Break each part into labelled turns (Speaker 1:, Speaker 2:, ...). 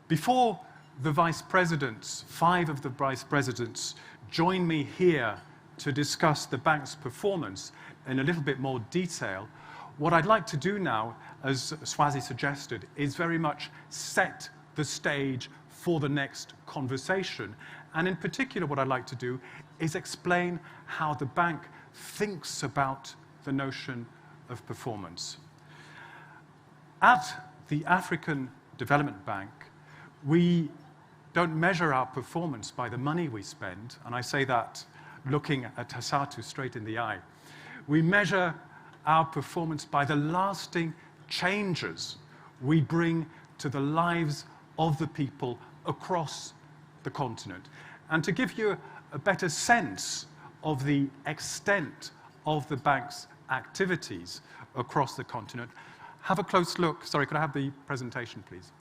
Speaker 1: Before the vice presidents, 5 of the vice presidents, join me here to discuss the bank's performance in a little bit more detail, what I'd like to do now, as Swazi suggested, is very much set the stage for the next conversation. And in particular, what I'd like to do is explain how the bank thinks about the notion of performance. At the African Development Bank, we don't measure our performance by the money we spend, and I say that looking at Hassatu straight in the eye. We measure our performance by the lasting changes we bring to the lives of the people across the continent. And to give you a better sense of the extent of the bank's activities across the continent, have a close look. Sorry, could I have the presentation, please?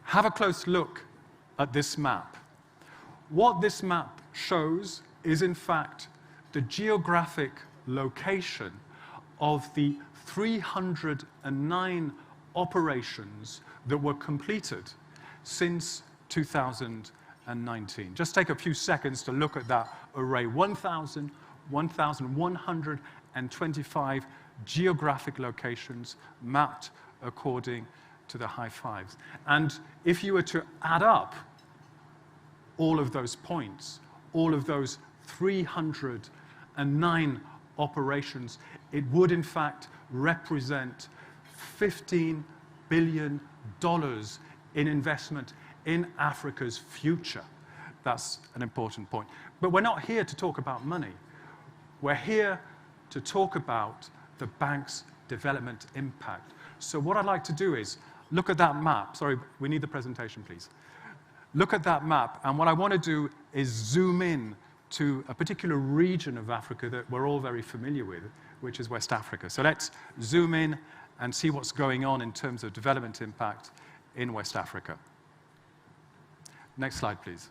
Speaker 1: Have a close look at this map. What this map shows is, in fact, the geographic location of the 309 operations that were completed since 2019. Just take a few seconds to look at that array. 1,125 geographic locations mapped according to the high fives. And if you were to add up all of those points, all of those 309 operations, it would in fact represent $15 billion in investment in Africa's future. That's an important point. But we're not here to talk about money. We're here to talk about the bank's development impact. So what I'd like to do is look at that map. Sorry, we need the presentation, please. Look at that map, and what I want to do is zoom in to a particular region of Africa that we're all very familiar with, which is West Africa. So let's zoom in and see what's going on in terms of development impact in West Africa. Next slide, please.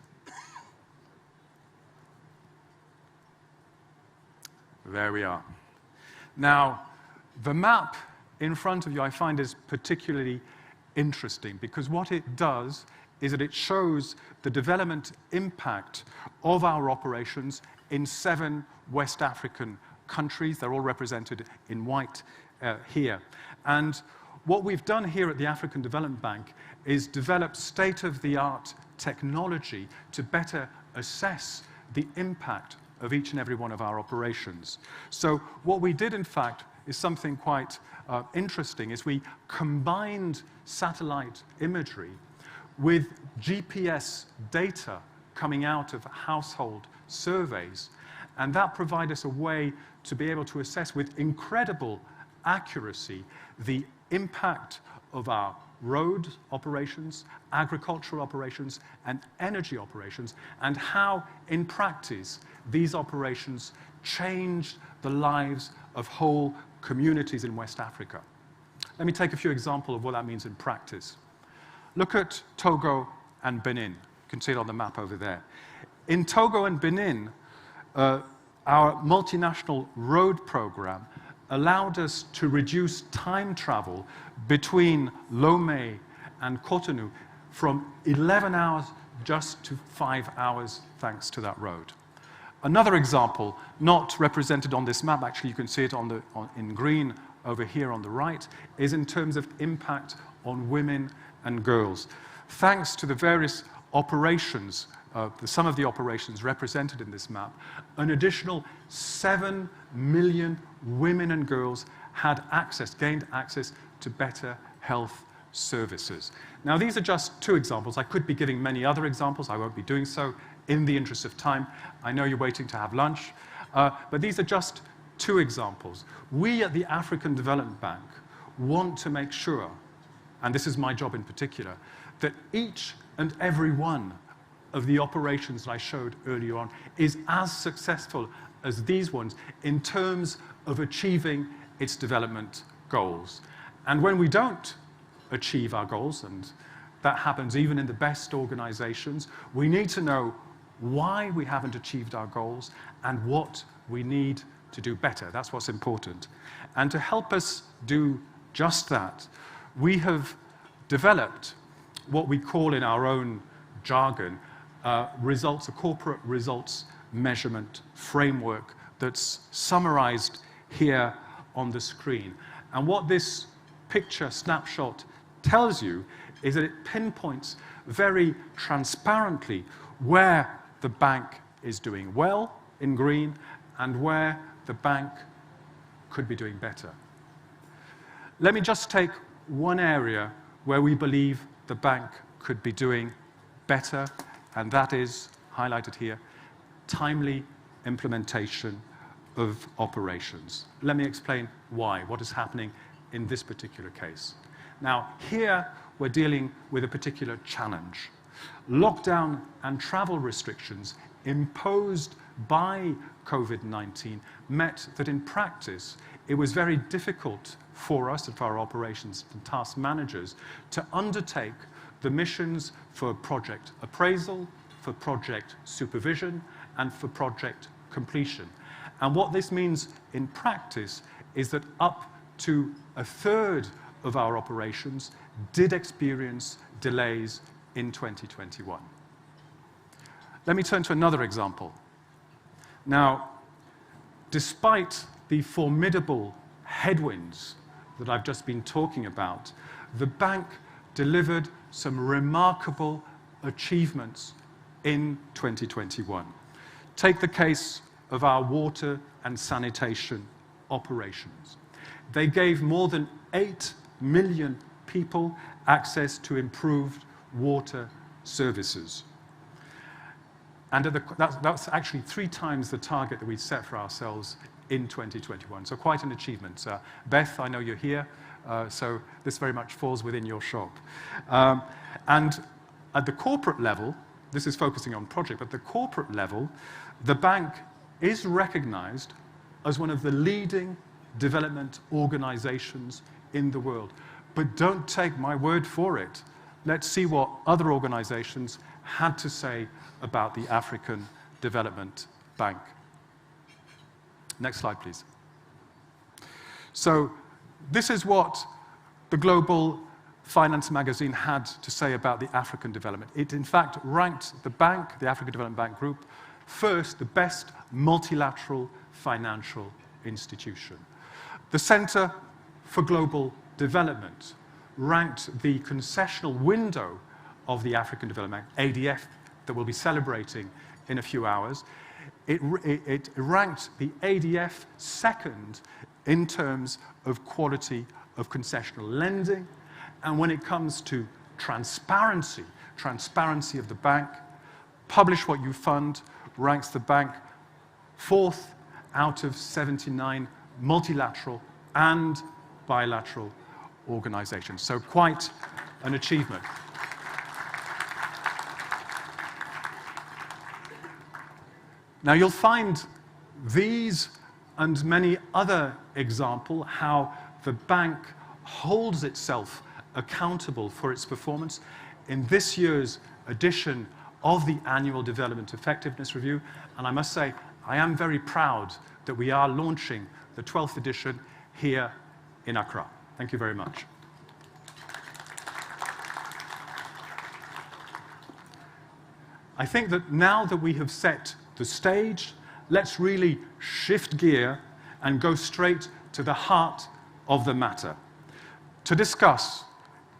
Speaker 1: There we are. Now, the map in front of you I find is particularly interesting because what it does is that it shows the development impact of our operations in 7 West African countries. They're all represented in white here. And what we've done here at the African Development Bank is develop state-of-the-art technology to better assess the impact of each and every one of our operations. So what we did, in fact, is something quite interesting, is we combined satellite imagery with GPS data coming out of household surveys, and that provided us a way to be able to assess with incredible accuracy the impact of our road operations, agricultural operations, and energy operations, and how, in practice, these operations changed the lives of whole communities in West Africa. Let me take a few examples of what that means in practice. Look at Togo and Benin. You can see it on the map over there. In Togo and Benin, our multinational road program allowed us to reduce time travel between Lomé and Cotonou from 11 hours just to 5 hours, thanks to that road. Another example, not represented on this map, actually you can see it in green over here on the right, is in terms of impact on women and girls. Thanks to the various operations, some of the operations represented in this map, an additional 7 million women and girls gained access to better health services. Now, these are just 2 examples. I could be giving many other examples. I won't be doing so in the interest of time. I know you're waiting to have lunch, but these are just 2 examples. We at the African Development Bank want to make sure, and this is my job in particular, that each and every one of the operations that I showed earlier on is as successful as these ones in terms of achieving its development goals. And when we don't achieve our goals, and that happens even in the best organizations, we need to know why we haven't achieved our goals and what we need to do better. That's what's important. And to help us do just that, we have developed what we call in our own jargon a corporate results measurement framework that's summarized here on the screen. And what this picture snapshot tells you is that it pinpoints very transparently where the bank is doing well in green and where the bank could be doing better. Let me just take one area where we believe the bank could be doing better, and that is highlighted here, timely implementation of operations. Let me explain why, what is happening in this particular case. Now, here we're dealing with a particular challenge. Lockdown and travel restrictions imposed by COVID-19 meant that in practice it was very difficult for us and for our operations and task managers to undertake the missions for project appraisal, for project supervision, and for project completion. And what this means in practice is that up to a third of our operations did experience delays in 2021. Let me turn to another example. Now, despite the formidable headwinds that I've just been talking about, the bank delivered some remarkable achievements in 2021. Take the case of our water and sanitation operations. They gave more than 8 million people access to improved water services. And that's actually 3 times the target that we set for ourselves in 2021. So quite an achievement. Beth, I know you're here, so this very much falls within your shop. And at the corporate level, this is focusing on project, but at the corporate level, the bank is recognized as one of the leading development organizations in the world. But don't take my word for it. Let's see what other organizations had to say about the African Development Bank. Next slide, please. So this is what the Global Finance magazine had to say about the African development. It, in fact, ranked the bank, the African Development Bank Group, first the best multilateral financial institution. The Center for Global Development ranked the concessional window of the African Development Bank, ADF, that we'll be celebrating in a few hours. It ranked the ADF second in terms of quality of concessional lending. And when it comes to transparency of the bank, Publish What You Fund ranks the bank 4th out of 79 multilateral and bilateral organizations. So quite an achievement. Now you'll find these and many other examples how the bank holds itself accountable for its performance in this year's edition of the Annual Development Effectiveness Review. And I must say, I am very proud that we are launching the 12th edition here in Accra. Thank you very much. I think that now that we have set the stage, let's really shift gear and go straight to the heart of the matter to discuss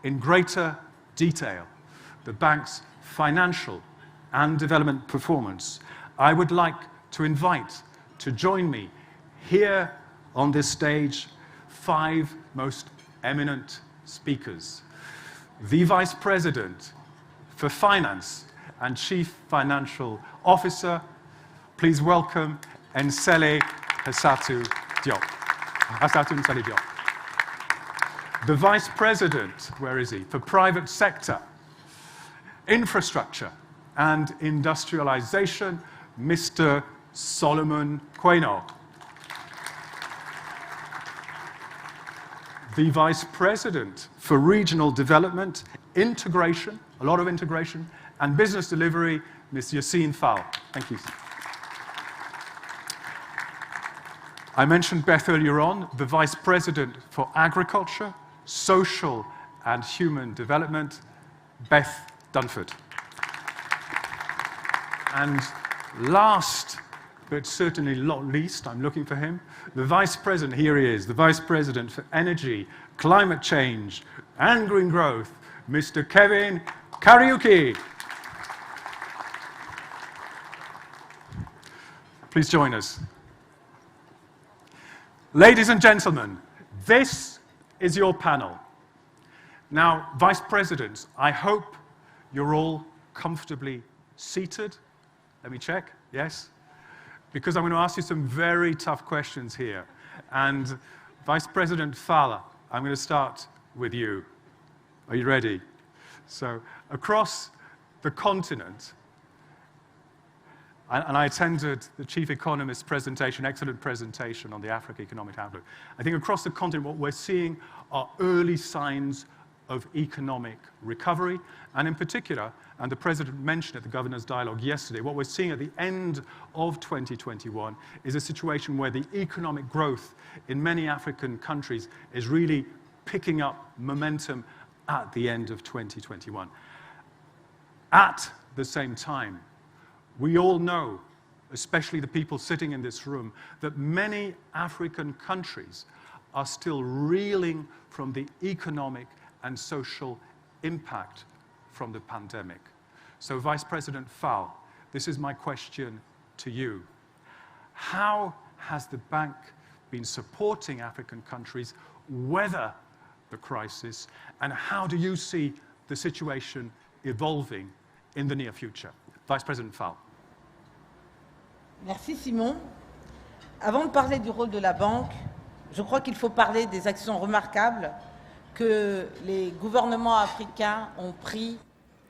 Speaker 1: in greater detail the bank's financial and development performance. I would like to invite to join me here on this stage 5 most eminent speakers. The Vice President for Finance and Chief Financial Officer, please welcome Nsele Hassatu Diop. The Vice President, where is he, for Private Sector, Infrastructure and Industrialization, Mr. Solomon Quaino. The Vice President for Regional Development, Integration, a lot of integration, and Business Delivery, Ms. Yassine Fall. Thank you. I mentioned Beth earlier on, the Vice President for Agriculture, Social and Human Development, Beth Dunford. And last, but certainly not least, I'm looking for him, the Vice President, here he is, the Vice President for Energy, Climate Change, and Green Growth, Mr. Kevin Kariuki. Please join us. Ladies and gentlemen, this is your panel. Now, Vice Presidents, I hope you're all comfortably seated. Let me check, yes? Because I'm going to ask you some very tough questions here. And Vice President Fowler, I'm going to start with you. Are you ready? So, across the continent, and I attended the chief economist's presentation, excellent presentation on the Africa Economic Outlook. I think across the continent, what we're seeing are early signs of economic recovery, and in particular, and the President mentioned at the Governor's Dialogue yesterday, what we're seeing at the end of 2021 is a situation where the economic growth in many African countries is really picking up momentum at the end of 2021. At the same time, we all know, especially the people sitting in this room, that many African countries are still reeling from the economic and social impact from the pandemic. So, Vice President Fall, this is my question to you. How has the bank been supporting African countries weather the crisis, and how do you see the situation evolving in the near future? Vice President Fall.
Speaker 2: Merci Simon. Avant de parler du rôle de la banque, je crois qu'il faut parler des actions remarquables que les gouvernements africains ont prises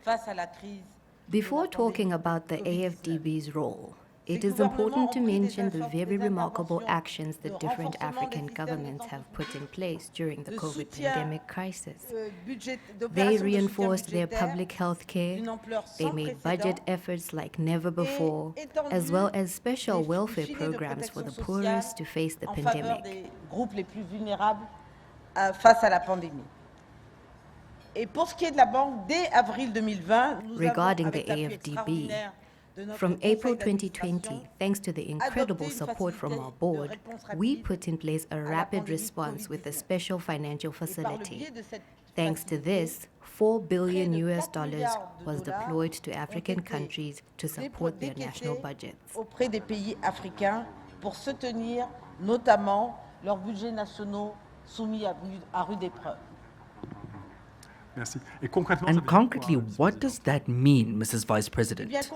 Speaker 2: face à la crise.
Speaker 3: Before talking about the AfDB's role, it is important to mention the very remarkable actions that different African governments have put in place during the COVID pandemic crisis. They reinforced their public health care, they made budget efforts like never before, as well as special welfare programs for the poorest to face the pandemic.
Speaker 2: Face à la pandémie. Et pour ce qui est de la banque, dès avril 2020,
Speaker 3: regarding the AfDB, from April 2020, thanks to the incredible support from our board, we put in place a rapid response with a special financial facility. Thanks to this, $4 billion was deployed to African countries to support their national budgets.
Speaker 2: Auprès des pays africains pour soutenir notamment leurs budgets nationaux soumis à rude épreuve.
Speaker 4: And concretely, what does that mean, Mrs. Vice President?
Speaker 1: Est-ce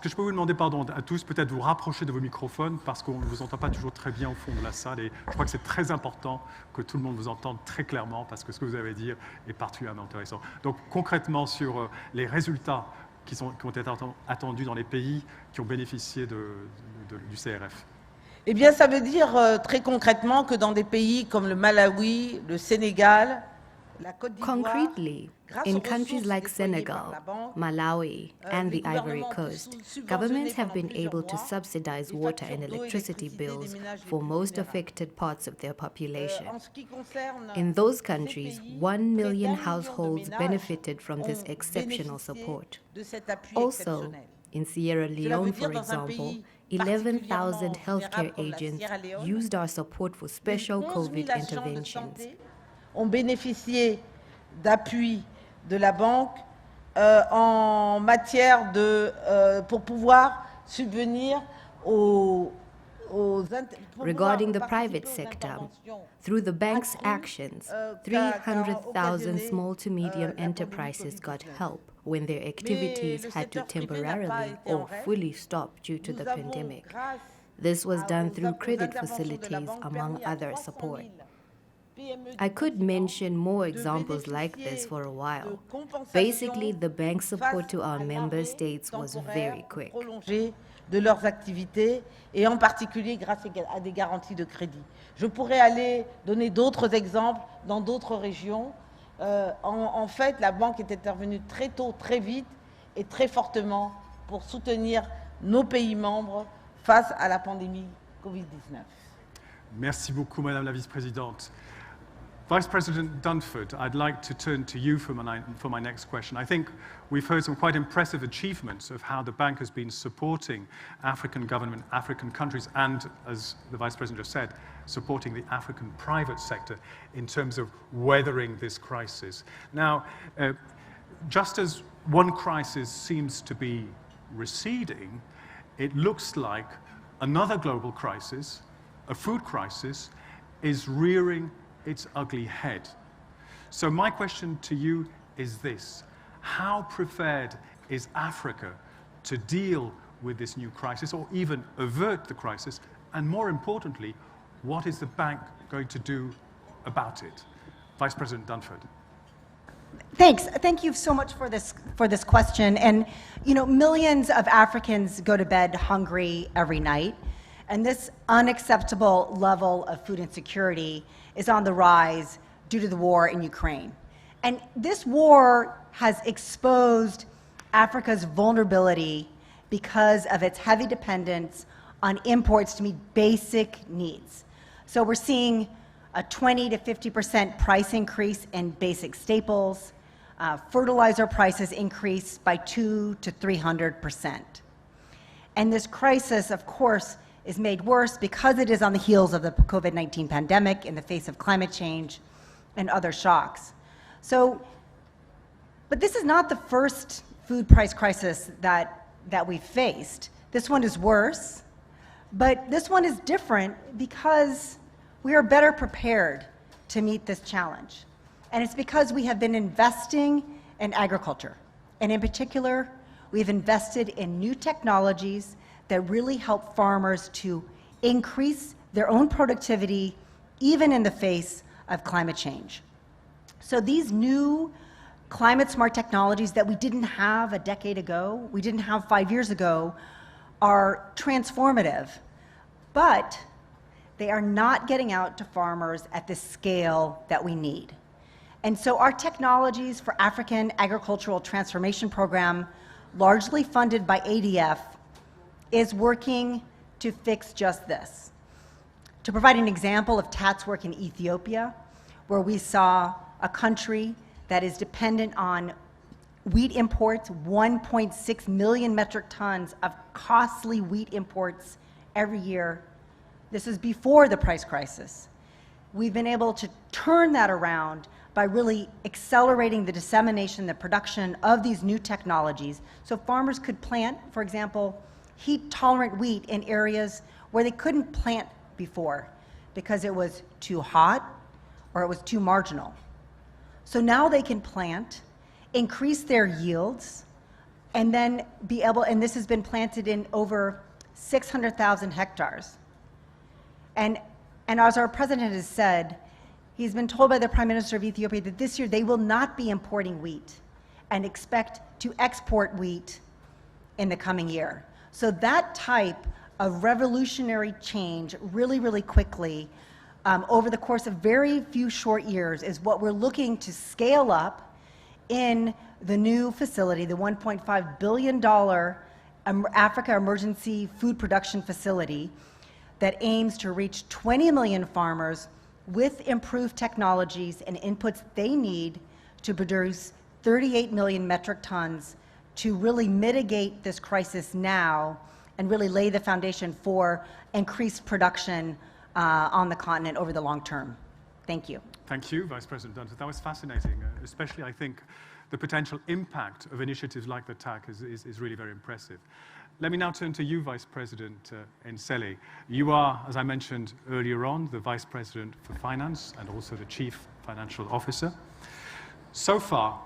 Speaker 1: que je peux vous demander, pardon, à tous, peut-être vous rapprocher de vos microphones parce qu'on ne vous entend pas toujours très bien au fond de la salle et je crois que c'est très important que tout le monde vous entende très clairement parce que ce que vous avez à dire est particulièrement intéressant. Donc concrètement sur les résultats qui ont été attendus dans les pays qui ont bénéficié du CRF.
Speaker 2: Eh bien, ça veut dire très concrètement que dans des pays comme le Malawi, le Sénégal,
Speaker 3: Concretely, in countries like Senegal, Malawi, and the Ivory Coast, governments have been able to subsidize water and electricity bills for most affected parts of their population. In those countries, 1 million households benefited from this exceptional support. Also, in Sierra Leone, for example, 11,000 healthcare agents used our support for special COVID interventions.
Speaker 2: Ont bénéficié d'appui de la banque en matière pour pouvoir subvenir
Speaker 3: Regarding the private sector, through the bank's actions, 300,000 small to medium enterprises got help when their activities had to temporarily or fully stop due to the pandemic. This was done through credit facilities, among other support. I could mention more examples like this for a while. Basically, the bank's support to our member states was very quick.
Speaker 2: De leurs activités et en particulier grâce à des garanties de crédit. Je pourrais aller donner d'autres exemples dans d'autres régions. En fait, la banque est intervenue très tôt, très vite et très fortement pour soutenir nos pays membres face à la pandémie Covid-19.
Speaker 1: Merci beaucoup, Madame la Vice-Présidente. Vice President Dunford, I'd like to turn to you for my next question. I think we've heard some quite impressive achievements of how the bank has been supporting African government, African countries, and, as the Vice President just said, supporting the African private sector in terms of weathering this crisis. Now, just as one crisis seems to be receding, it looks like another global crisis, a food crisis, is rearing its ugly head. So my question to you is this: how prepared is Africa to deal with this new crisis, or even avert the crisis? And more importantly, what is the bank going to do about it? Vice President Dunford.
Speaker 5: Thanks. Thank you so much for this question. And you know, millions of Africans go to bed hungry every night, and this unacceptable level of food insecurity is on the rise due to the war in Ukraine. And this war has exposed Africa's vulnerability because of its heavy dependence on imports to meet basic needs. So we're seeing a 20 to 50% price increase in basic staples. Fertilizer prices increase by 200 to 300%. And this crisis, of course, is made worse because it is on the heels of the COVID-19 pandemic, in the face of climate change and other shocks. But this is not the first food price crisis that we've faced. This one is worse, but this one is different because we are better prepared to meet this challenge. And it's because we have been investing in agriculture. And in particular, we've invested in new technologies that really help farmers to increase their own productivity, even in the face of climate change. So these new climate-smart technologies that we didn't have a decade ago, we didn't have 5 years ago, are transformative, but they are not getting out to farmers at the scale that we need. And so our Technologies for African Agricultural Transformation Program, largely funded by ADF, is working to fix just this. To provide an example of TAT's work in Ethiopia, where we saw a country that is dependent on wheat imports, 1.6 million metric tons of costly wheat imports every year. This is before the price crisis. We've been able to turn that around by really accelerating the dissemination, the production of these new technologies, so farmers could plant, for example, heat-tolerant wheat in areas where they couldn't plant before because it was too hot or it was too marginal. So now they can plant, increase their yields, and then be able, and this has been planted in over 600,000 hectares. And as our president has said, he's been told by the Prime Minister of Ethiopia that this year they will not be importing wheat and expect to export wheat in the coming year. So that type of revolutionary change really, really quickly over the course of very few short years is what we're looking to scale up in the new facility, the $1.5 billion Africa Emergency Food Production Facility that aims to reach 20 million farmers with improved technologies and inputs they need to produce 38 million metric tons to really mitigate this crisis now and really lay the foundation for increased production on the continent over the long term. Thank you.
Speaker 1: Thank you, Vice President Dunford. That was fascinating, especially I think the potential impact of initiatives like the TAC is really very impressive. Let me now turn to you, Vice President Nsele. You are, as I mentioned earlier on, the Vice President for Finance and also the Chief Financial Officer. So far,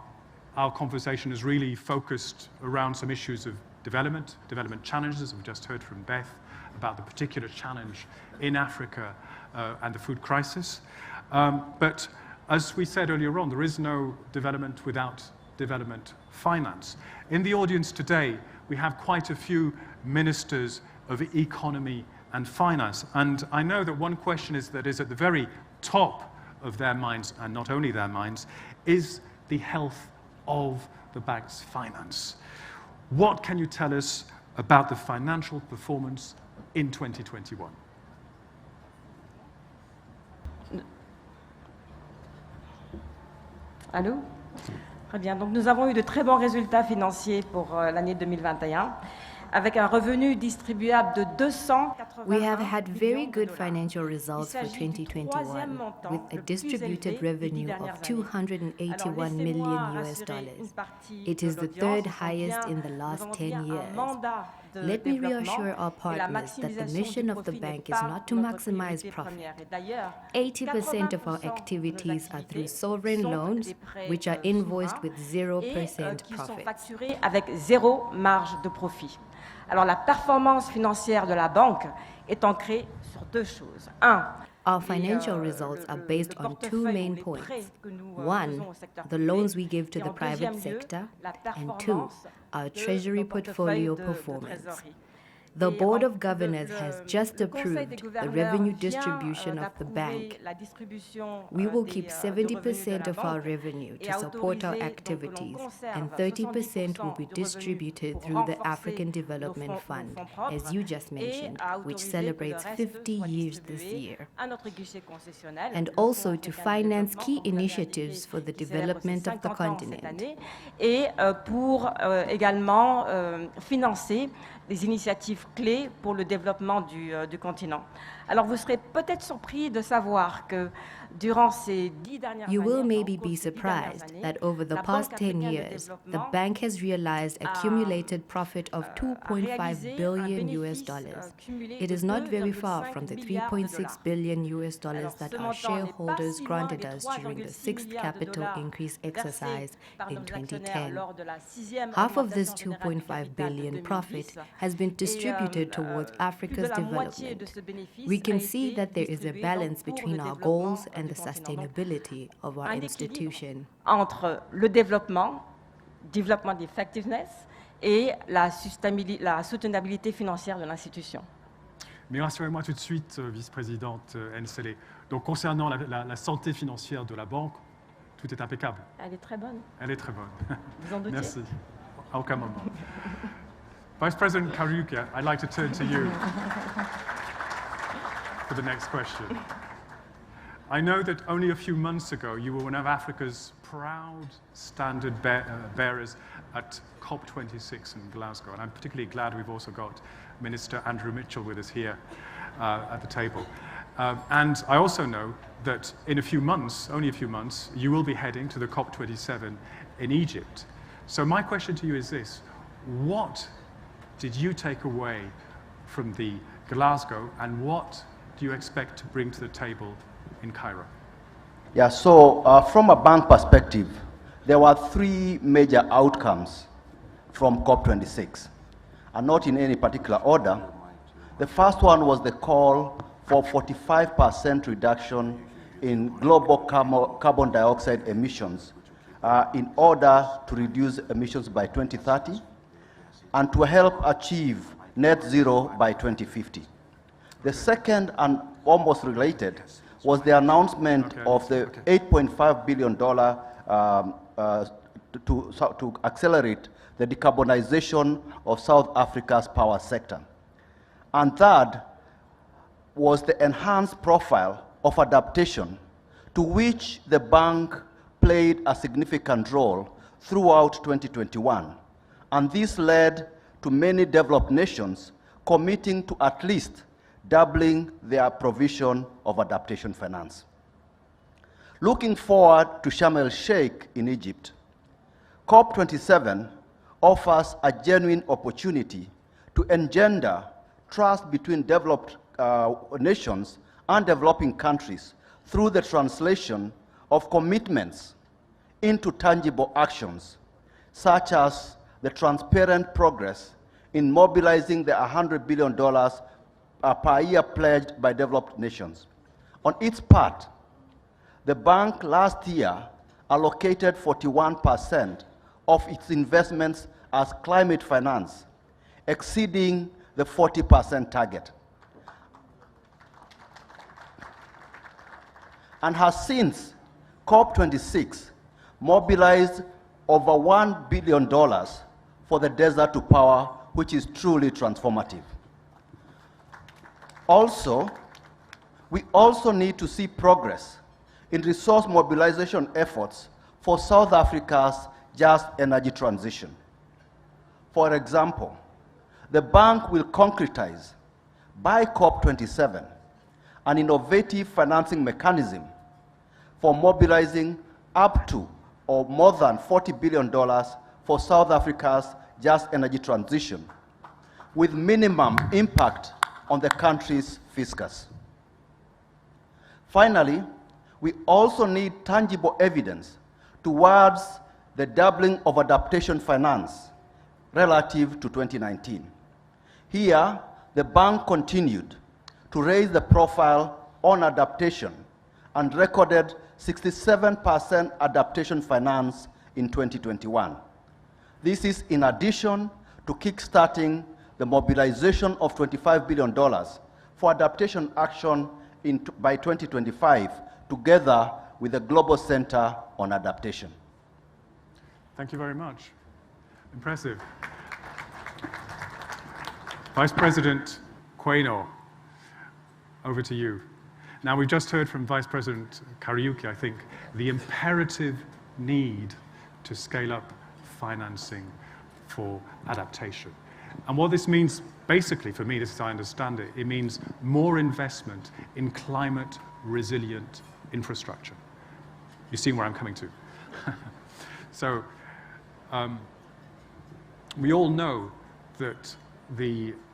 Speaker 1: our conversation has really focused around some issues of development challenges. We've just heard from Beth about the particular challenge in Africa and the food crisis. But as we said earlier on, there is no development without development finance. In the audience today, we have quite a few ministers of economy and finance. And I know that one question that is at the very top of their minds, and not only their minds, is the health of the bank's finance. What can you tell us about the financial performance in 2021?
Speaker 6: Allô? Très bien. Donc nous avons eu de très bons résultats financiers pour l'année 2021. Avec un revenu distribuable de 281
Speaker 3: We have had very good financial results for 2021, with a distributed revenue of $281 million. It is the third highest in the last 10 years. Let me reassure our partners that the mission of the bank is not to maximize profit. 80% of our activities are through sovereign loans, which are invoiced with 0% profit.
Speaker 6: Avec zéro marge de profit. Alors la performance financière de la banque est ancrée sur deux choses.
Speaker 3: Our financial results are based on two main points. One, the loans we give to the private sector, and two, our treasury portfolio performance. The Board of Governors has just approved the revenue distribution of the bank. We will keep 70% of our revenue to support our activities, and 30% will be distributed through the African Development Fund, as you just mentioned, which celebrates 50 years this year, and also to finance key initiatives for the development of the continent.
Speaker 6: Et pour également financer des initiatives clés pour le développement du continent. Alors vous serez peut-être surpris de savoir que durant ces 10 dernières années,
Speaker 3: you will maybe be surprised that over the past 10 years, the bank has realized accumulated profit of $2.5 billion. It is not very far from the $3.6 billion that our shareholders granted us during the 6th capital increase exercise in 2010. Half of this $2.5 billion profit has been distributed towards Africa's development. We can see that there is a balance between our goals and the sustainability of our institution.
Speaker 6: Entre le développement d'effectiveness et la soutenabilité financière de l'institution.
Speaker 1: Mais rassurez-moi tout de suite, vice-présidente Nsele. Donc concernant la santé financière de la banque, tout est impeccable.
Speaker 6: Elle est très bonne.
Speaker 1: Elle est très bonne.
Speaker 6: Vous en doutiez?
Speaker 1: Merci. À aucun moment. Vice President Karuka, I'd like to turn to you for the next question. I know that only a few months ago you were one of Africa's proud standard bearers at COP26 in Glasgow, and I'm particularly glad we've also got Minister Andrew Mitchell with us here at the table. And I also know that in a few months, only a few months, you will be heading to the COP27 in Egypt. So my question to you is this: what did you take away from the Glasgow, and what do you expect to bring to the table in Cairo?
Speaker 7: Yeah, so from a bank perspective, there were three major outcomes from COP26, and not in any particular order. The first one was the call for 45% reduction in global carbon dioxide emissions in order to reduce emissions by 2030 and to help achieve net zero by 2050. The second, and almost related, was the announcement of the $8.5 billion to accelerate the decarbonization of South Africa's power sector. And third was the enhanced profile of adaptation, to which the bank played a significant role throughout 2021. And this led to many developed nations committing to at least doubling their provision of adaptation finance. Looking forward to Sharm el-Sheikh in Egypt, COP27 offers a genuine opportunity to engender trust between developed nations and developing countries through the translation of commitments into tangible actions, such as the transparent progress in mobilizing the $100 billion per year pledged by developed nations. On its part, the bank last year allocated 41% of its investments as climate finance, exceeding the 40% target, and has since COP26 mobilized over $1 billion for the Desert to Power, which is truly transformative. Also, we also need to see progress in resource mobilization efforts for South Africa's just energy transition. For example, the bank will concretize by COP27 an innovative financing mechanism for mobilizing up to or more than $40 billion for South Africa's just energy transition, with minimum impact on the country's fiscus. Finally, we also need tangible evidence towards the doubling of adaptation finance relative to 2019. Here, the bank continued to raise the profile on adaptation and recorded 67% adaptation finance in 2021. This is in addition to kickstarting the mobilization of $25 billion for adaptation action by 2025, together with the Global Center on Adaptation.
Speaker 1: Thank you very much. Impressive. Vice President Quaino, over to you. Now, we've just heard from Vice President Kariuki, I think, the imperative need to scale up financing for adaptation. And what this means, basically, for me, this is as I understand it, it means more investment in climate-resilient infrastructure. You've seen where I'm coming to. So, we all know that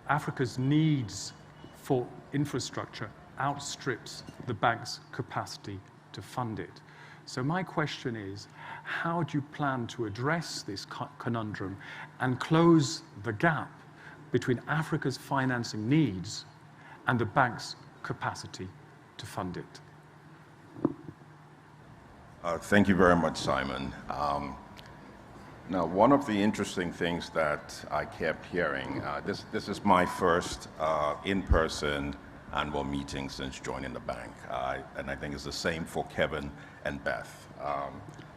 Speaker 1: Africa's needs for infrastructure outstrips the bank's capacity to fund it. So my question is, how do you plan to address this conundrum and close the gap between Africa's financing needs and the bank's capacity to fund it?
Speaker 8: Thank you very much, Simon. Now, one of the interesting things that I kept hearing, this is my first in-person annual meeting since joining the bank, and I think it's the same for Kevin and Beth.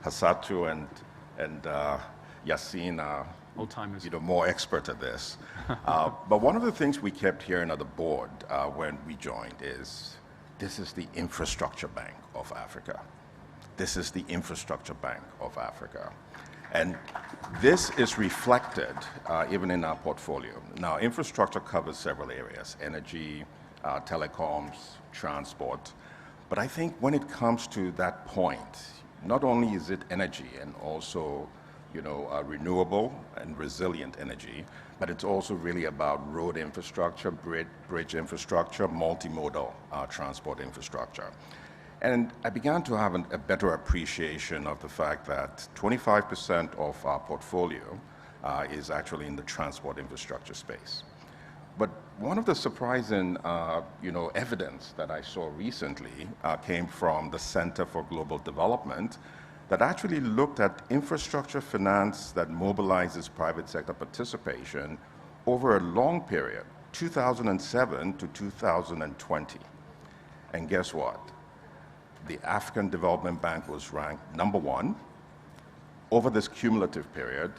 Speaker 8: Hassatu and Yassine are
Speaker 1: old-timers,
Speaker 8: more expert at this. But one of the things we kept hearing at the board when we joined is, this is the infrastructure bank of Africa. This is the infrastructure bank of Africa. And this is reflected even in our portfolio. Now, infrastructure covers several areas: energy, telecoms, transport. But I think when it comes to that point, not only is it energy and also renewable and resilient energy, but it's also really about road infrastructure, bridge infrastructure, multimodal transport infrastructure. And I began to have a better appreciation of the fact that 25% of our portfolio is actually in the transport infrastructure space. But one of the surprising evidence that I saw recently came from the Center for Global Development, that actually looked at infrastructure finance that mobilizes private sector participation over a long period, 2007 to 2020. And guess what? The African Development Bank was ranked #1 over this cumulative period,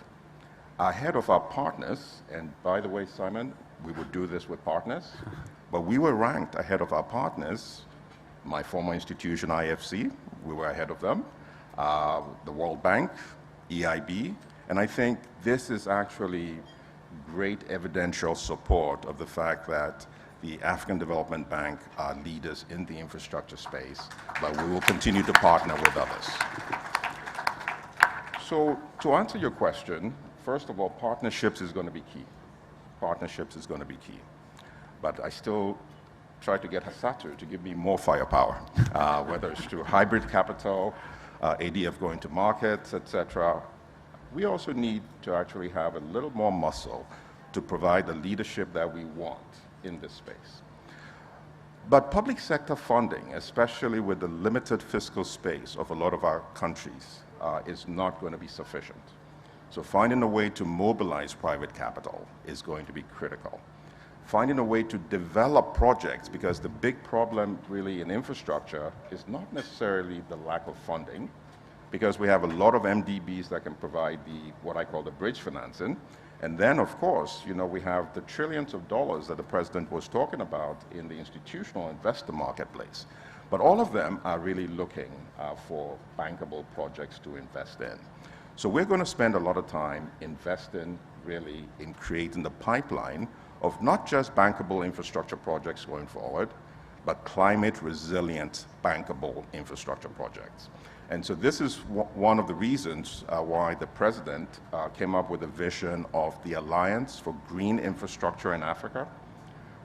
Speaker 8: ahead of our partners. And by the way, Simon, we would do this with partners, but we were ranked ahead of our partners. My former institution, IFC, we were ahead of them, the World Bank, EIB, and I think this is actually great evidential support of the fact that the African Development Bank are leaders in the infrastructure space, but we will continue to partner with others. So to answer your question, first of all, partnerships is going to be key. Partnerships is going to be key. But I still try to get Hassatu to give me more firepower, whether it's through hybrid capital, ADF going to markets, etc. We also need to actually have a little more muscle to provide the leadership that we want in this space. But public sector funding, especially with the limited fiscal space of a lot of our countries, is not going to be sufficient. So finding a way to mobilize private capital is going to be critical. Finding a way to develop projects, because the big problem really in infrastructure is not necessarily the lack of funding, because we have a lot of MDBs that can provide what I call the bridge financing. And then, of course, we have the trillions of dollars that the president was talking about in the institutional investor marketplace. But all of them are really looking for bankable projects to invest in. So we're going to spend a lot of time investing really in creating the pipeline of not just bankable infrastructure projects going forward, but climate resilient bankable infrastructure projects. And so this is one of the reasons why the president came up with a vision of the Alliance for Green Infrastructure in Africa,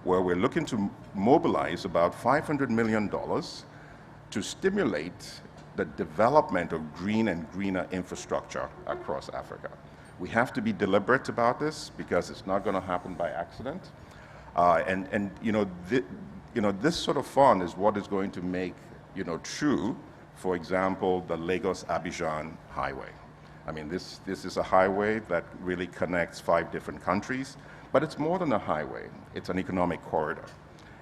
Speaker 8: where we're looking to mobilize about $500 million to stimulate the development of green and greener infrastructure across Africa. We have to be deliberate about this because it's not going to happen by accident. This sort of fund is what is going to make, true, for example, the Lagos-Abidjan highway. I mean, this is a highway that really connects 5 different countries, but it's more than a highway. It's an economic corridor.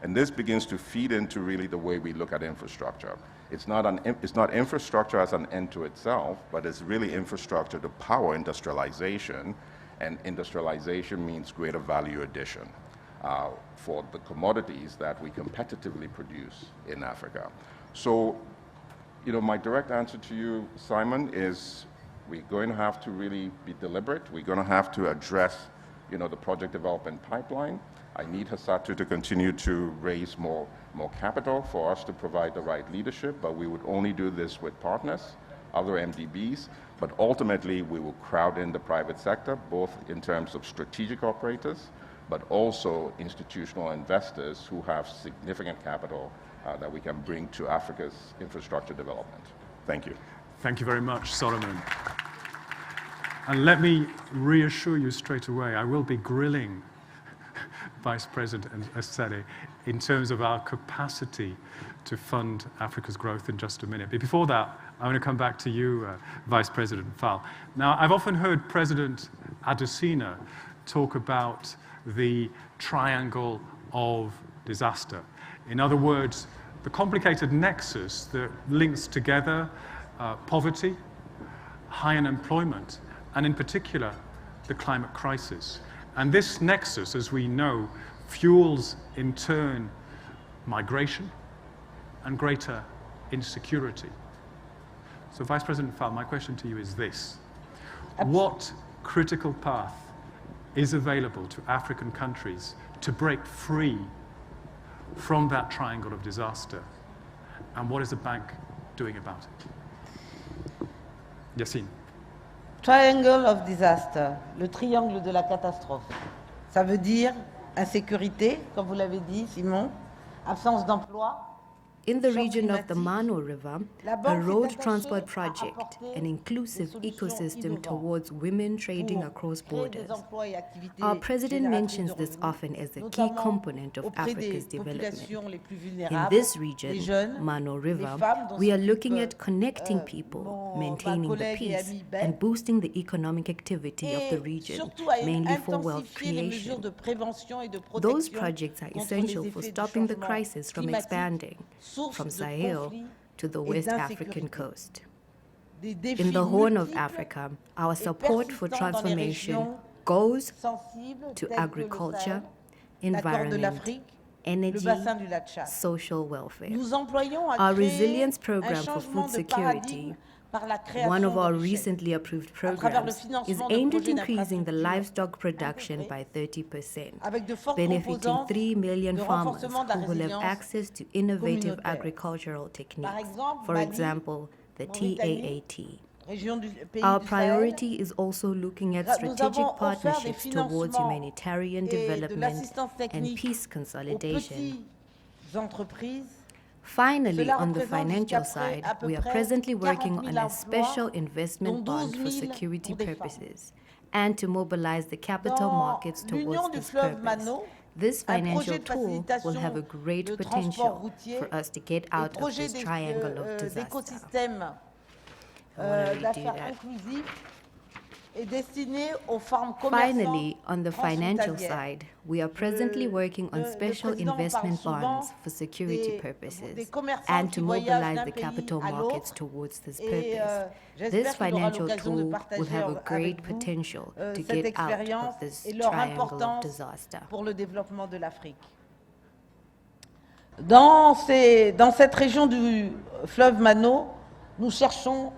Speaker 8: And this begins to feed into really the way we look at infrastructure. It's not infrastructure as an end to itself, but it's really infrastructure to power industrialization, and industrialization means greater value addition for the commodities that we competitively produce in Africa. So, my direct answer to you, Simon, is we're going to have to really be deliberate. We're going to have to address, the project development pipeline. I need Hassatu to continue to raise more capital for us to provide the right leadership, but we would only do this with partners, other MDBs, but ultimately we will crowd in the private sector, both in terms of strategic operators, but also institutional investors who have significant capital that we can bring to Africa's infrastructure development. Thank you.
Speaker 1: Thank you very much, Solomon. And let me reassure you straight away, I will be grilling Vice President Assede in terms of our capacity to fund Africa's growth in just a minute. But before that, I want to come back to you, Vice President Fall. Now, I've often heard President Adesina talk about the triangle of disaster. In other words, the complicated nexus that links together poverty, high unemployment, and in particular, the climate crisis. And this nexus, as we know, fuels in turn migration and greater insecurity. So, Vice President Fall, my question to you is this. What critical path is available to African countries to break free from that triangle of disaster? And what is the bank doing about it? Yassine.
Speaker 2: Triangle of disaster, le triangle de la catastrophe. Ça veut dire insécurité, comme vous l'avez dit, Simon, absence d'emploi.
Speaker 3: In the region of the Mano River, a road transport project, an inclusive ecosystem towards women trading across borders. Our president mentions this often as a key component of Africa's development. In this region, Mano River, we are looking at connecting people, maintaining the peace, and boosting the economic activity of the region, mainly for wealth creation. Those projects are essential for stopping the crisis from expanding from Sahel to the West African coast. In the Horn of Africa, our support for transformation goes to agriculture, environment, energy, social welfare. Our resilience program for food security, one of our recently approved programs, is aimed at increasing the livestock production by 30%, benefiting 3 million farmers who will have access to innovative agricultural techniques, for example, the TAAT. Our priority is also looking at strategic partnerships towards humanitarian development and peace consolidation. Finally, on the financial side, we are presently working on a special investment bond for security purposes and to mobilize the capital markets towards this purpose. This financial tool will have a great potential for us to get out of this triangle of disaster. I want to redo that. Finally, on the financial side, we are presently working on special investment bonds for security purposes and to mobilize the capital markets towards this purpose. This financial tool will have a great potential to get out of this triangle of disaster.
Speaker 2: Dans cette région du fleuve Mano, nous cherchons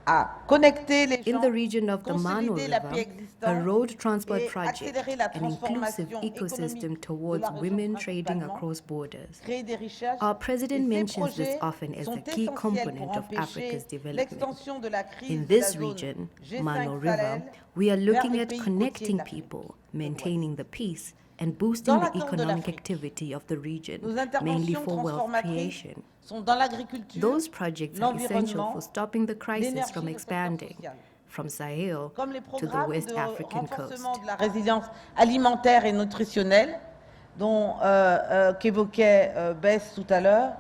Speaker 2: à connecter les gens,
Speaker 3: In the region of the Mano
Speaker 2: consolider la paix
Speaker 3: River, a
Speaker 2: existante
Speaker 3: road transport
Speaker 2: et
Speaker 3: project,
Speaker 2: accélérer la
Speaker 3: an inclusive
Speaker 2: transformation
Speaker 3: ecosystem
Speaker 2: économique
Speaker 3: towards
Speaker 2: de la région
Speaker 3: women trading
Speaker 2: principalement,
Speaker 3: across borders.
Speaker 2: créer des richesses.
Speaker 3: Our
Speaker 2: Et
Speaker 3: president
Speaker 2: ces
Speaker 3: mentions this
Speaker 2: projets
Speaker 3: often as
Speaker 2: sont
Speaker 3: a key
Speaker 2: essentiels
Speaker 3: component
Speaker 2: pour
Speaker 3: of Africa's
Speaker 2: empêcher
Speaker 3: development.
Speaker 2: l'extension de la crise
Speaker 3: In
Speaker 2: de la
Speaker 3: this
Speaker 2: zone
Speaker 3: region,
Speaker 2: G5
Speaker 3: Mano River,
Speaker 2: Sahel
Speaker 3: we are
Speaker 2: vers
Speaker 3: looking
Speaker 2: les
Speaker 3: at
Speaker 2: pays côtiers
Speaker 3: connecting
Speaker 2: de l'Afrique
Speaker 3: people,
Speaker 2: de l'Ouest.
Speaker 3: maintaining the peace, and boosting
Speaker 2: Dans la
Speaker 3: the
Speaker 2: Corne de
Speaker 3: economic
Speaker 2: l'Afrique,
Speaker 3: activity of the region,
Speaker 2: nos
Speaker 3: mainly
Speaker 2: interventions
Speaker 3: for wealth
Speaker 2: transformatrices
Speaker 3: creation.
Speaker 2: sont dans l'agriculture,
Speaker 3: Those projects are essential
Speaker 2: l'environnement,
Speaker 3: for stopping the crisis
Speaker 2: l'énergie
Speaker 3: from
Speaker 2: et le secteur
Speaker 3: expanding
Speaker 2: social.
Speaker 3: from Sahel
Speaker 2: Comme les
Speaker 3: to the
Speaker 2: programmes
Speaker 3: West
Speaker 2: de
Speaker 3: African coast.
Speaker 2: renforcement de la résilience alimentaire et nutritionnelle qu'évoquait Bess tout à l'heure.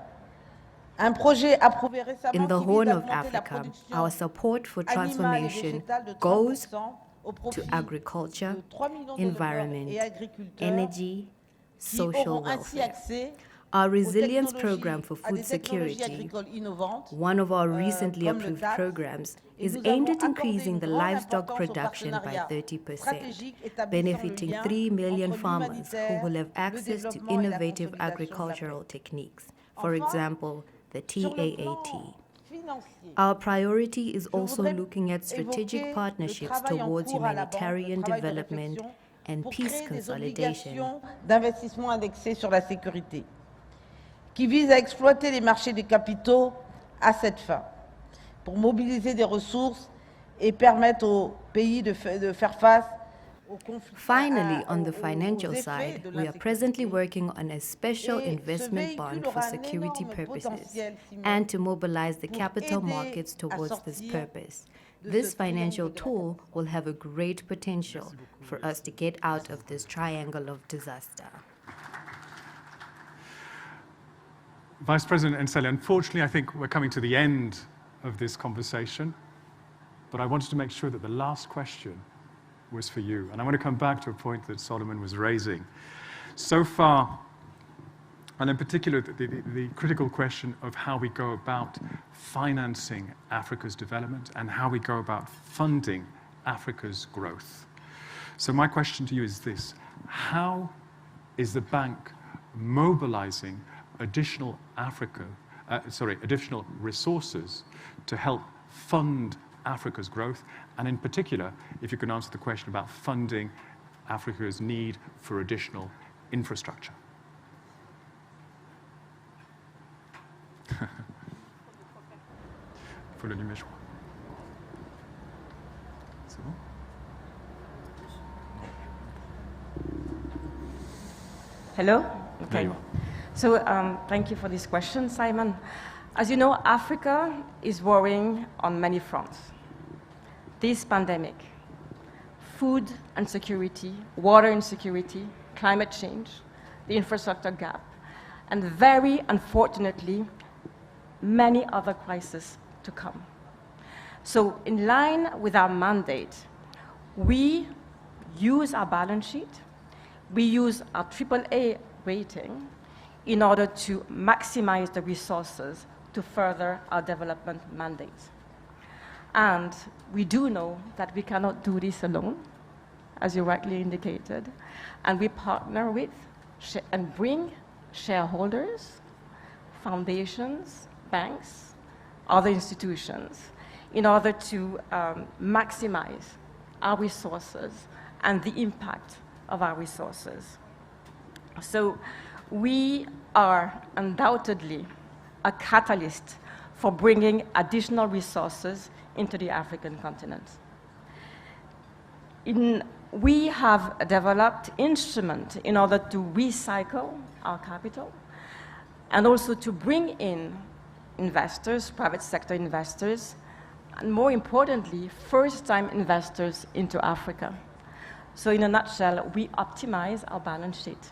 Speaker 2: Un projet approuvé récemment
Speaker 3: In the
Speaker 2: qui vise
Speaker 3: Horn
Speaker 2: à
Speaker 3: of
Speaker 2: augmenter la
Speaker 3: Africa,
Speaker 2: production
Speaker 3: our support for
Speaker 2: animale et
Speaker 3: transformation
Speaker 2: végétale de 30%
Speaker 3: goes
Speaker 2: au profit
Speaker 3: to agriculture,
Speaker 2: de 3 millions d'éleveurs
Speaker 3: environment,
Speaker 2: et agriculteurs
Speaker 3: energy,
Speaker 2: qui
Speaker 3: social
Speaker 2: auront ainsi
Speaker 3: welfare.
Speaker 2: accès
Speaker 3: Our
Speaker 2: aux
Speaker 3: resilience
Speaker 2: technologies-
Speaker 3: program for
Speaker 2: à des
Speaker 3: food
Speaker 2: technologies
Speaker 3: security,
Speaker 2: agricoles innovantes,
Speaker 3: one of our recently
Speaker 2: comme le
Speaker 3: approved
Speaker 2: TAPS,
Speaker 3: programs,
Speaker 2: et
Speaker 3: is
Speaker 2: nous
Speaker 3: aimed
Speaker 2: avons
Speaker 3: at increasing
Speaker 2: accordé
Speaker 3: the
Speaker 2: une grande
Speaker 3: livestock
Speaker 2: importance au
Speaker 3: production by
Speaker 2: partenariat
Speaker 3: 30%,
Speaker 2: stratégique établissant
Speaker 3: benefiting
Speaker 2: le lien
Speaker 3: 3 million
Speaker 2: entre
Speaker 3: farmers who
Speaker 2: l'humanitaire,
Speaker 3: will have
Speaker 2: le
Speaker 3: access to
Speaker 2: développement et la
Speaker 3: innovative
Speaker 2: consolidation de la paix.
Speaker 3: agricultural techniques. For
Speaker 2: Enfin,
Speaker 3: example, the
Speaker 2: sur le plan
Speaker 3: TAAT.
Speaker 2: financier,
Speaker 3: Our priority is
Speaker 2: je
Speaker 3: also
Speaker 2: voudrais
Speaker 3: looking at
Speaker 2: évoquer
Speaker 3: strategic
Speaker 2: le
Speaker 3: partnerships
Speaker 2: travail en
Speaker 3: towards
Speaker 2: cours à la banque, le
Speaker 3: humanitarian
Speaker 2: travail de
Speaker 3: development
Speaker 2: réflexion
Speaker 3: and
Speaker 2: pour
Speaker 3: peace
Speaker 2: créer des
Speaker 3: consolidation.
Speaker 2: obligations d'investissement indexées sur la sécurité, qui visent à exploiter les marchés des capitaux à cette fin, pour mobiliser des ressources et permettre aux pays de faire face aux conflits.
Speaker 3: Finally, on the
Speaker 2: aux
Speaker 3: financial
Speaker 2: effets
Speaker 3: side,
Speaker 2: de
Speaker 3: we are presently
Speaker 2: l'insécurité.
Speaker 3: working on a special
Speaker 2: Et ce
Speaker 3: investment
Speaker 2: véhicule
Speaker 3: bond
Speaker 2: aura
Speaker 3: for
Speaker 2: un
Speaker 3: security
Speaker 2: énorme
Speaker 3: purposes
Speaker 2: potentiel, Simon,
Speaker 3: and to mobilize the
Speaker 2: pour
Speaker 3: capital
Speaker 2: aider
Speaker 3: markets
Speaker 2: à
Speaker 3: towards this
Speaker 2: sortir
Speaker 3: purpose.
Speaker 2: de
Speaker 3: This
Speaker 2: ce triangle
Speaker 3: financial
Speaker 2: de la
Speaker 3: tool will have a great potential for us to get out of this triangle of disaster.
Speaker 1: Vice President Nsele, unfortunately, I think we're coming to the end of this conversation, but I wanted to make sure that the last question was for you. And I want to come back to a point that Solomon was raising. So far, and in particular, the critical question of how we go about financing Africa's development and how we go about funding Africa's growth. So my question to you is this: how is the bank mobilizing additional additional resources to help fund Africa's growth? And in particular, if you can answer the question about funding Africa's need for additional infrastructure. Faut l'allumer, je crois. C'est bon?
Speaker 6: Hello?
Speaker 1: There
Speaker 6: Okay.
Speaker 1: you are.
Speaker 6: So thank you for this question, Simon. As you know, Africa is worrying on many fronts. This pandemic, food insecurity, water insecurity, climate change, the infrastructure gap, and very unfortunately, many other crises to come. So in line with our mandate, we use our balance sheet, we use our AAA rating in order to maximize the resources to further our development mandate. And we do know that we cannot do this alone, as you rightly indicated, and we partner with and bring shareholders, foundations, banks, other institutions, in order to maximize our resources and the impact of our resources. So we are undoubtedly a catalyst for bringing additional resources into the African continent. We have developed instruments in order to recycle our capital and also to bring in investors, private sector investors, and more importantly, first-time investors into Africa. So in a nutshell, we optimize our balance sheet.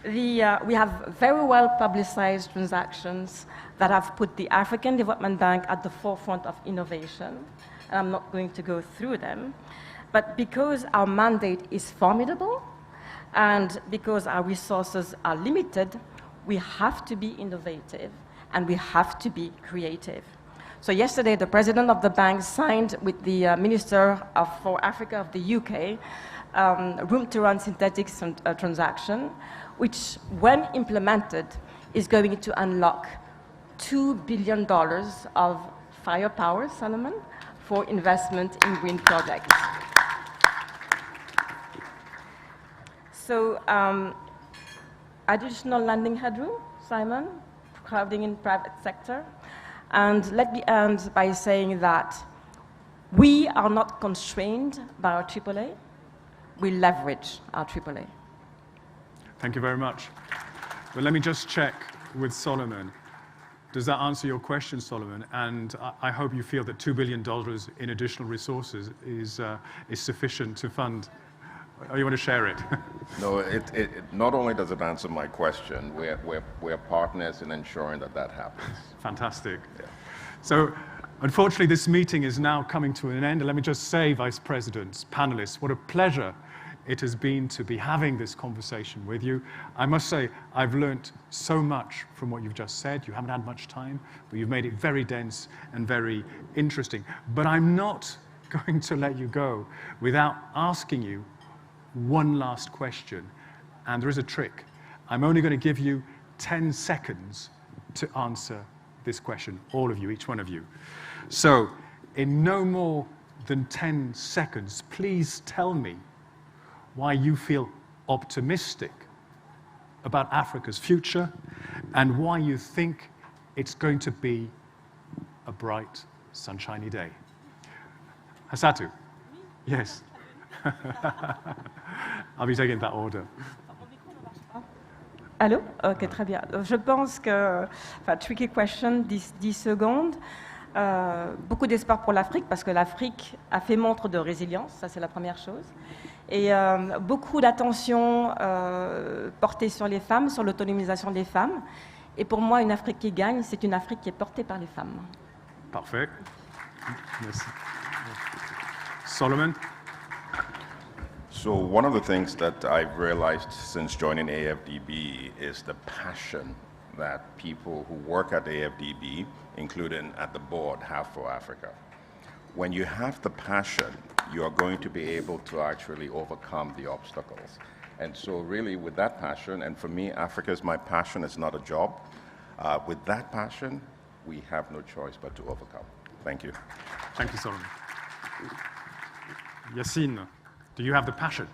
Speaker 6: We have very well publicized transactions that have put the African Development Bank at the forefront of innovation. And I'm not going to go through them. But because our mandate is formidable and because our resources are limited, we have to be innovative and we have to be creative. So yesterday, the president of the bank signed with the Minister for Africa of the UK room-to-run synthetics transaction, which, when implemented, is going to unlock $2 billion of firepower, Solomon, for investment in green projects. So additional lending headroom, Simon, crowding in private sector. And let me end by saying that we are not constrained by our AAA. We leverage our AAA.
Speaker 1: Thank you very much. Well, let me just check with Solomon. Does that answer your question, Solomon? And I hope you feel that $2 billion in additional resources is sufficient to fund. Oh, you want to share it?
Speaker 8: No, it not only does it answer my question, we're partners in ensuring that that happens.
Speaker 1: Fantastic.
Speaker 8: Yeah.
Speaker 1: So, unfortunately, this meeting is now coming to an end. And let me just say, Vice Presidents, panelists, what a pleasure it has been to be having this conversation with you. I must say, I've learnt so much from what you've just said. You haven't had much time, but you've made it very dense and very interesting. But I'm not going to let you go without asking you one last question. And there is a trick. I'm only going to give you 10 seconds to answer this question, all of you, each one of you. So, in no more than 10 seconds, please tell me why you feel optimistic about Africa's future and why you think it's going to be a bright, sunshiny day. Hassatu? Yes. I'll be taking that order.
Speaker 6: Allô? Ok, très bien. Je pense que, enfin, tricky question, 10 secondes. Beaucoup d'espoir pour l'Afrique, parce que l'Afrique a fait montre de résilience, ça c'est la première chose. Et beaucoup d'attention portée sur les femmes, sur l'autonomisation des femmes. Et pour moi, une Afrique qui gagne, c'est une Afrique qui est portée par les femmes.
Speaker 1: Parfait. Merci. Solomon?
Speaker 8: So one of the things that I've realized since joining AfDB is the passion that people who work at AfDB, including at the board, have for Africa. When you have the passion, you are going to be able to actually overcome the obstacles. And so really with that passion, and for me, Africa is my passion, it's not a job. With that passion, we have no choice but to overcome. Thank you.
Speaker 1: Thank you, Solomon. Yacine, do you have the passion?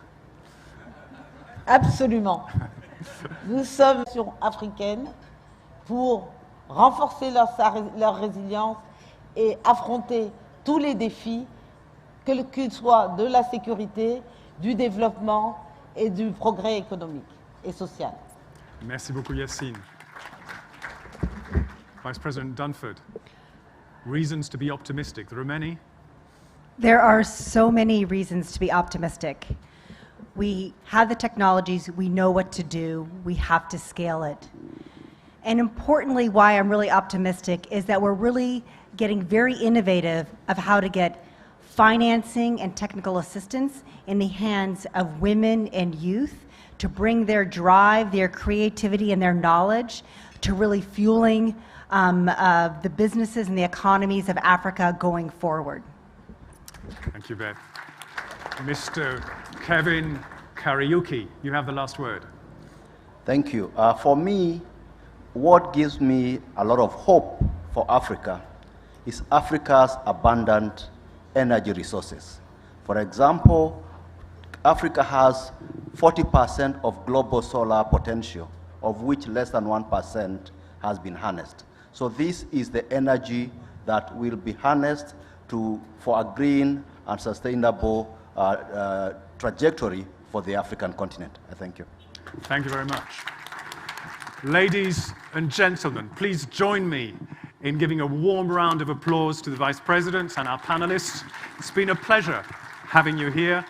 Speaker 2: Absolument. Nous sommes une nation africaine pour renforcer leur résilience et affronter tous les défis, qu'ils soient de la sécurité, du développement et du progrès économique et social.
Speaker 1: Merci beaucoup, Yacine. Vice President Dunford, reasons to be optimistic. There are many.
Speaker 5: There are so many reasons to be optimistic. We have the technologies, we know what to do, we have to scale it. And importantly, why I'm really optimistic is that we're really getting very innovative of how to get financing and technical assistance in the hands of women and youth to bring their drive, their creativity, and their knowledge to really fueling the businesses and the economies of Africa going forward.
Speaker 1: Thank you, Beth. Mr. Kevin Kariuki, you have the last word.
Speaker 7: Thank you. For me, what gives me a lot of hope for Africa is Africa's abundant energy resources. For example, Africa has 40% of global solar potential, of which less than 1% has been harnessed. So this is the energy that will be harnessed for a green and sustainable trajectory for the African continent. I thank you.
Speaker 1: Thank you very much. Ladies and gentlemen, please join me in giving a warm round of applause to the Vice Presidents and our panelists. It's been a pleasure having you here.